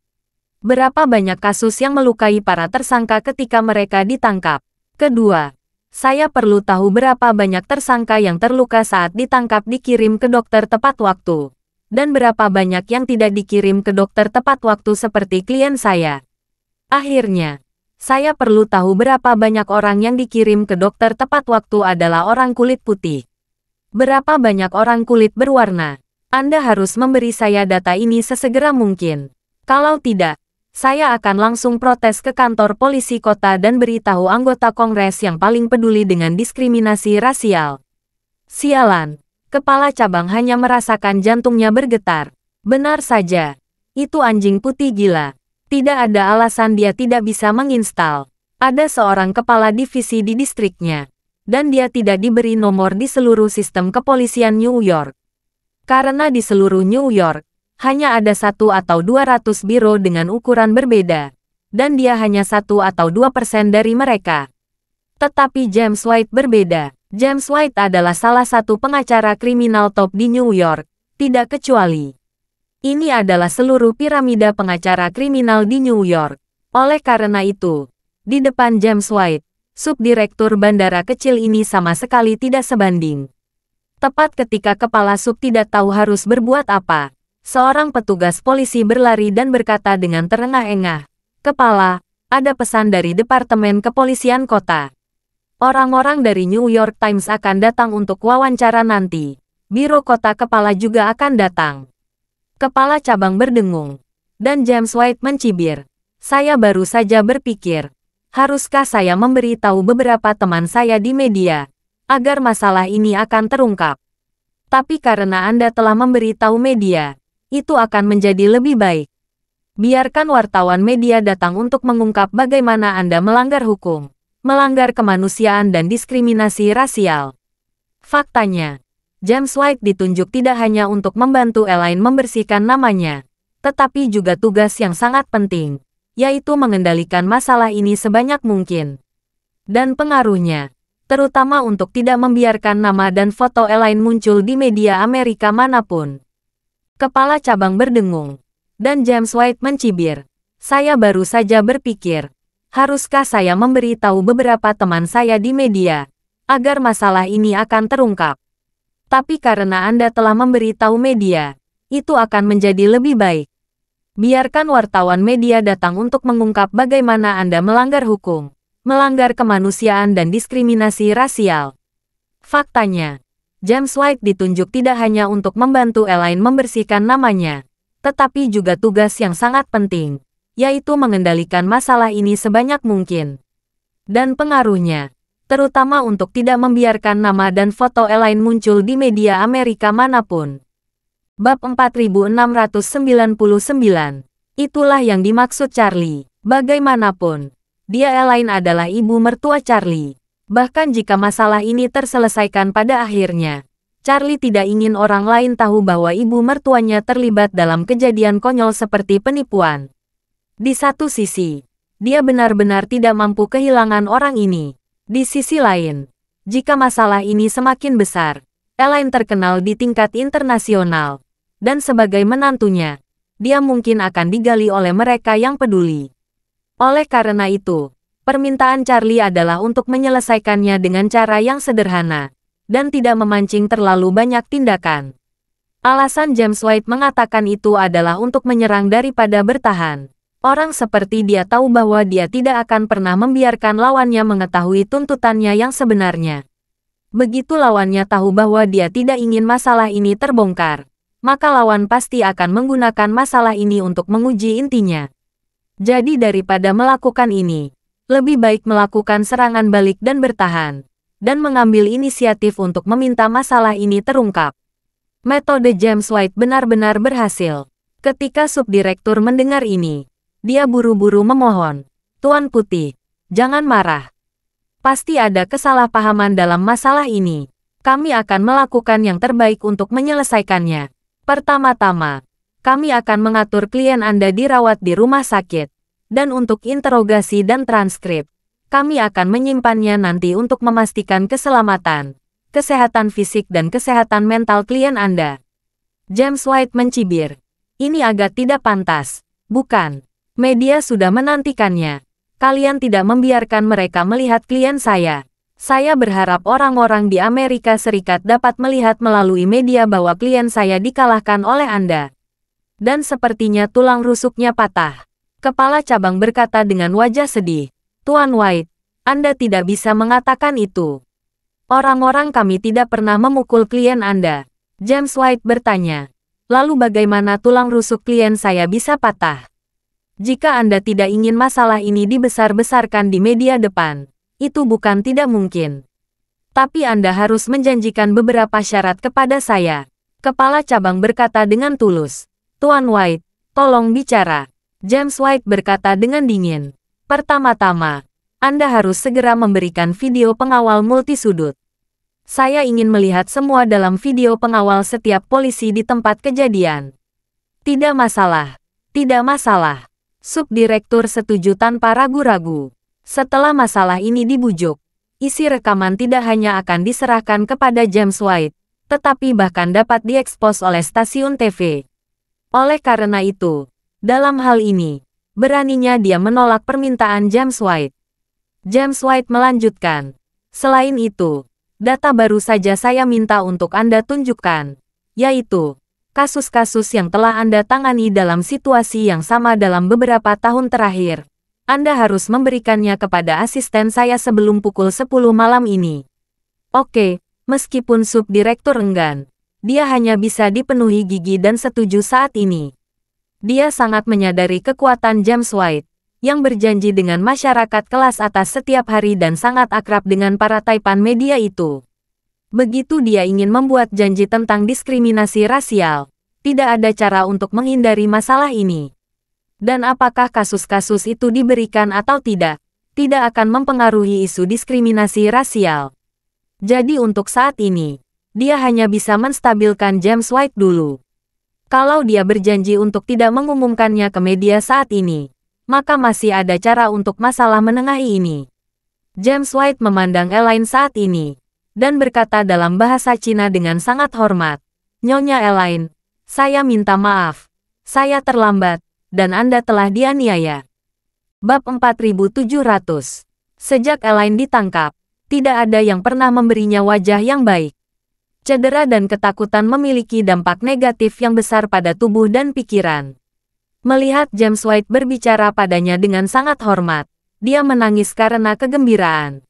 berapa banyak kasus yang melukai para tersangka ketika mereka ditangkap? Kedua, saya perlu tahu berapa banyak tersangka yang terluka saat ditangkap dikirim ke dokter tepat waktu, dan berapa banyak yang tidak dikirim ke dokter tepat waktu seperti klien saya. Akhirnya, saya perlu tahu berapa banyak orang yang dikirim ke dokter tepat waktu adalah orang kulit putih. Berapa banyak orang kulit berwarna? Anda harus memberi saya data ini sesegera mungkin. Kalau tidak, saya akan langsung protes ke kantor polisi kota dan beritahu anggota Kongres yang paling peduli dengan diskriminasi rasial." Sialan, kepala cabang hanya merasakan jantungnya bergetar. Benar saja, itu anjing putih gila. Tidak ada alasan dia tidak bisa menginstal. Ada seorang kepala divisi di distriknya, dan dia tidak diberi nomor di seluruh sistem kepolisian New York. Karena di seluruh New York, hanya ada 1 atau 200 biro dengan ukuran berbeda, dan dia hanya 1 atau 2% dari mereka. Tetapi James White berbeda. James White adalah salah satu pengacara kriminal top di New York, tidak kecuali. Ini adalah seluruh piramida pengacara kriminal di New York. Oleh karena itu, di depan James White, subdirektur bandara kecil ini sama sekali tidak sebanding. Tepat ketika kepala sub tidak tahu harus berbuat apa, seorang petugas polisi berlari dan berkata dengan terengah-engah, "Kepala, ada pesan dari Departemen Kepolisian Kota. Orang-orang dari New York Times akan datang untuk wawancara nanti. Biro kota kepala juga akan datang." Kepala cabang berdengung, dan James White mencibir, "Saya baru saja berpikir, haruskah saya memberitahu beberapa teman saya di media, agar masalah ini akan terungkap? Tapi karena Anda telah memberitahu media, itu akan menjadi lebih baik. Biarkan wartawan media datang untuk mengungkap bagaimana Anda melanggar hukum, melanggar kemanusiaan dan diskriminasi rasial." Faktanya, James White ditunjuk tidak hanya untuk membantu Elaine membersihkan namanya, tetapi juga tugas yang sangat penting, yaitu mengendalikan masalah ini sebanyak mungkin. Dan pengaruhnya, terutama untuk tidak membiarkan nama dan foto Elaine muncul di media Amerika manapun. Kepala cabang berdengung, dan James White mencibir, "Saya baru saja berpikir, haruskah saya memberitahu beberapa teman saya di media, agar masalah ini akan terungkap? Tapi karena Anda telah memberitahu media, itu akan menjadi lebih baik. Biarkan wartawan media datang untuk mengungkap bagaimana Anda melanggar hukum, melanggar kemanusiaan dan diskriminasi rasial." Faktanya, James White ditunjuk tidak hanya untuk membantu Elaine membersihkan namanya, tetapi juga tugas yang sangat penting, yaitu mengendalikan masalah ini sebanyak mungkin. Dan pengaruhnya, terutama untuk tidak membiarkan nama dan foto Elaine muncul di media Amerika manapun. Bab 4699. Itulah yang dimaksud Charlie. Bagaimanapun, dia Elaine adalah ibu mertua Charlie. Bahkan jika masalah ini terselesaikan pada akhirnya, Charlie tidak ingin orang lain tahu bahwa ibu mertuanya terlibat dalam kejadian konyol seperti penipuan. Di satu sisi, dia benar-benar tidak mampu kehilangan orang ini. Di sisi lain, jika masalah ini semakin besar, Elaine terkenal di tingkat internasional, dan sebagai menantunya, dia mungkin akan digali oleh mereka yang peduli. Oleh karena itu, permintaan Charlie adalah untuk menyelesaikannya dengan cara yang sederhana, dan tidak memancing terlalu banyak tindakan. Alasan James White mengatakan itu adalah untuk menyerang daripada bertahan. Orang seperti dia tahu bahwa dia tidak akan pernah membiarkan lawannya mengetahui tuntutannya yang sebenarnya. Begitu lawannya tahu bahwa dia tidak ingin masalah ini terbongkar, maka lawan pasti akan menggunakan masalah ini untuk menguji intinya. Jadi daripada melakukan ini, lebih baik melakukan serangan balik dan bertahan. dan mengambil inisiatif untuk meminta masalah ini terungkap. Metode James White benar-benar berhasil. Ketika subdirektur mendengar ini, dia buru-buru memohon, "Tuan Putih, jangan marah. Pasti ada kesalahpahaman dalam masalah ini. Kami akan melakukan yang terbaik untuk menyelesaikannya. Pertama-tama, kami akan mengatur klien Anda dirawat di rumah sakit. Dan untuk interogasi dan transkrip, kami akan menyimpannya nanti untuk memastikan keselamatan, kesehatan fisik dan kesehatan mental klien Anda." James White mencibir. "Ini agak tidak pantas, bukan? Media sudah menantikannya. Kalian tidak membiarkan mereka melihat klien saya. Saya berharap orang-orang di Amerika Serikat dapat melihat melalui media bahwa klien saya dikalahkan oleh Anda." Dan sepertinya tulang rusuknya patah. Kepala cabang berkata dengan wajah sedih, "Tuan White, Anda tidak bisa mengatakan itu. Orang-orang kami tidak pernah memukul klien Anda." James White bertanya, "Lalu bagaimana tulang rusuk klien saya bisa patah? Jika Anda tidak ingin masalah ini dibesar-besarkan di media depan, itu bukan tidak mungkin. Tapi Anda harus menjanjikan beberapa syarat kepada saya." Kepala cabang berkata dengan tulus, "Tuan White, tolong bicara." James White berkata dengan dingin, "Pertama-tama, Anda harus segera memberikan video pengawal multisudut. Saya ingin melihat semua dalam video pengawal setiap polisi di tempat kejadian." "Tidak masalah, tidak masalah." Subdirektur setuju tanpa ragu-ragu. Setelah masalah ini dibujuk, isi rekaman tidak hanya akan diserahkan kepada James White, tetapi bahkan dapat diekspos oleh stasiun TV. Oleh karena itu, dalam hal ini, beraninya dia menolak permintaan James White. James White melanjutkan, "Selain itu, data baru saja saya minta untuk Anda tunjukkan, yaitu kasus-kasus yang telah Anda tangani dalam situasi yang sama dalam beberapa tahun terakhir. Anda harus memberikannya kepada asisten saya sebelum pukul 10 malam ini." Oke, meskipun subdirektur enggan, dia hanya bisa dipenuhi gigi dan setuju saat ini. Dia sangat menyadari kekuatan James White, yang berjanji dengan masyarakat kelas atas setiap hari dan sangat akrab dengan para taipan media itu. Begitu dia ingin membuat janji tentang diskriminasi rasial, tidak ada cara untuk menghindari masalah ini. Dan apakah kasus-kasus itu diberikan atau tidak akan mempengaruhi isu diskriminasi rasial. Jadi untuk saat ini, dia hanya bisa menstabilkan James White dulu. Kalau dia berjanji untuk tidak mengumumkannya ke media saat ini, maka masih ada cara untuk masalah menengahi ini. James White memandang Elaine saat ini, dan berkata dalam bahasa Cina dengan sangat hormat, "Nyonya Elaine, saya minta maaf. Saya terlambat, dan Anda telah dianiaya." Bab 4700. Sejak Elaine ditangkap, tidak ada yang pernah memberinya wajah yang baik. Cedera dan ketakutan memiliki dampak negatif yang besar pada tubuh dan pikiran. Melihat James White berbicara padanya dengan sangat hormat, dia menangis karena kegembiraan.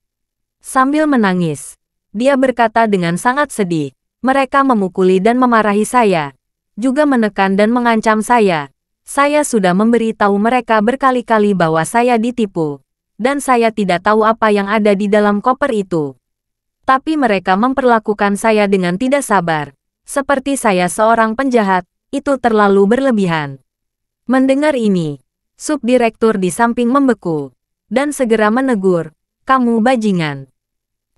Sambil menangis, dia berkata dengan sangat sedih, "Mereka memukuli dan memarahi saya, juga menekan dan mengancam saya. Saya sudah memberi tahu mereka berkali-kali bahwa saya ditipu, dan saya tidak tahu apa yang ada di dalam koper itu. Tapi mereka memperlakukan saya dengan tidak sabar, seperti saya seorang penjahat, itu terlalu berlebihan." Mendengar ini, subdirektur di samping membeku, dan segera menegur, "Kamu bajingan.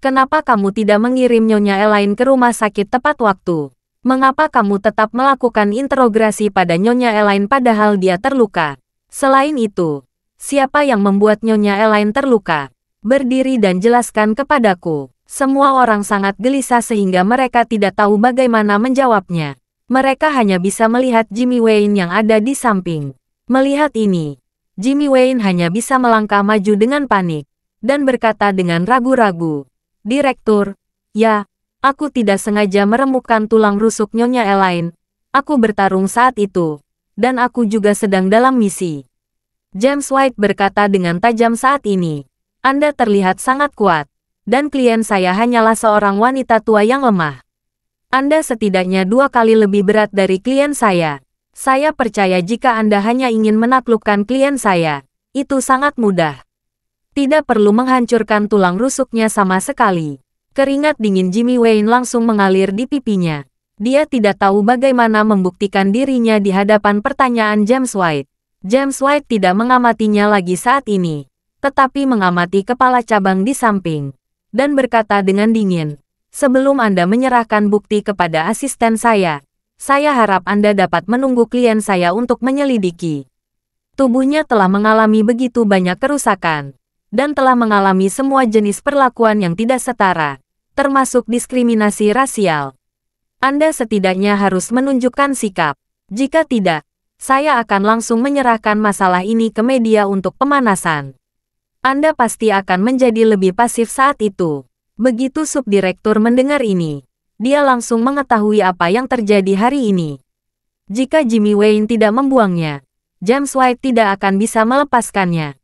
Kenapa kamu tidak mengirim Nyonya Elaine ke rumah sakit tepat waktu? Mengapa kamu tetap melakukan interogasi pada Nyonya Elaine padahal dia terluka? Selain itu, siapa yang membuat Nyonya Elaine terluka? Berdiri dan jelaskan kepadaku." Semua orang sangat gelisah sehingga mereka tidak tahu bagaimana menjawabnya. Mereka hanya bisa melihat Jimmy Wayne yang ada di samping. Melihat ini, Jimmy Wayne hanya bisa melangkah maju dengan panik, dan berkata dengan ragu-ragu, "Direktur, ya, aku tidak sengaja meremukkan tulang rusuk Nyonya Elaine. Aku bertarung saat itu, dan aku juga sedang dalam misi." James White berkata dengan tajam saat ini, "Anda terlihat sangat kuat. Dan klien saya hanyalah seorang wanita tua yang lemah. Anda setidaknya 2 kali lebih berat dari klien saya. Saya percaya jika Anda hanya ingin menaklukkan klien saya, itu sangat mudah. Tidak perlu menghancurkan tulang rusuknya sama sekali. Keringat dingin Jimmy Wayne langsung mengalir di pipinya. Dia tidak tahu bagaimana membuktikan dirinya di hadapan pertanyaan James White. James White tidak mengamatinya lagi saat ini, tetapi mengamati kepala cabang di samping, dan berkata dengan dingin, "Sebelum Anda menyerahkan bukti kepada asisten saya harap Anda dapat menunggu klien saya untuk menyelidiki." Tubuhnya telah mengalami begitu banyak kerusakan, dan telah mengalami semua jenis perlakuan yang tidak setara, termasuk diskriminasi rasial. Anda setidaknya harus menunjukkan sikap. Jika tidak, saya akan langsung menyerahkan masalah ini ke media untuk pemanasan. Anda pasti akan menjadi lebih pasif saat itu. Begitu subdirektur mendengar ini, dia langsung mengetahui apa yang terjadi hari ini. Jika Jimmy Wayne tidak membuangnya, James White tidak akan bisa melepaskannya.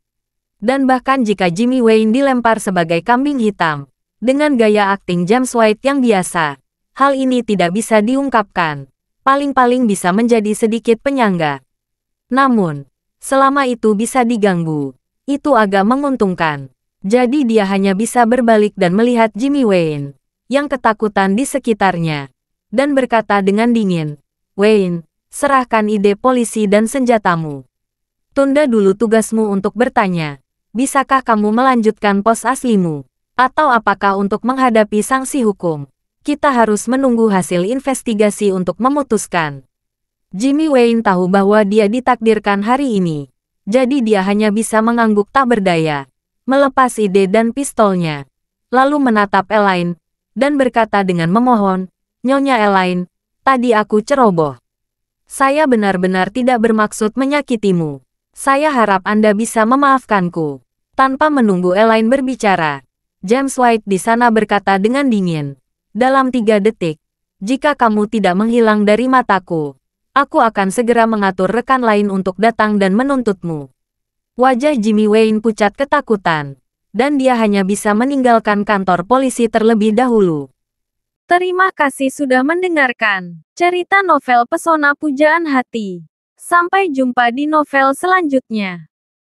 Dan bahkan jika Jimmy Wayne dilempar sebagai kambing hitam, dengan gaya akting James White yang biasa, hal ini tidak bisa diungkapkan. Paling-paling bisa menjadi sedikit penyangga. Namun, selama itu bisa diganggu, itu agak menguntungkan. Jadi dia hanya bisa berbalik dan melihat Jimmy Wayne, yang ketakutan di sekitarnya, dan berkata dengan dingin, "Wayne, serahkan ide polisi dan senjatamu. Tunda dulu tugasmu untuk bertanya. Bisakah kamu melanjutkan pos aslimu? Atau apakah untuk menghadapi sanksi hukum? Kita harus menunggu hasil investigasi untuk memutuskan." Jimmy Wayne tahu bahwa dia ditakdirkan hari ini. Jadi dia hanya bisa mengangguk tak berdaya, melepas ide dan pistolnya, lalu menatap Elaine, dan berkata dengan memohon, "Nyonya Elaine, tadi aku ceroboh. Saya benar-benar tidak bermaksud menyakitimu. Saya harap Anda bisa memaafkanku." Tanpa menunggu Elaine berbicara, James White di sana berkata dengan dingin, "Dalam 3 detik, jika kamu tidak menghilang dari mataku, aku akan segera mengatur rekan lain untuk datang dan menuntutmu." Wajah Jimmy Wayne pucat ketakutan, dan dia hanya bisa meninggalkan kantor polisi terlebih dahulu. Terima kasih sudah mendengarkan cerita novel Pesona Pujaan Hati. Sampai jumpa di novel selanjutnya.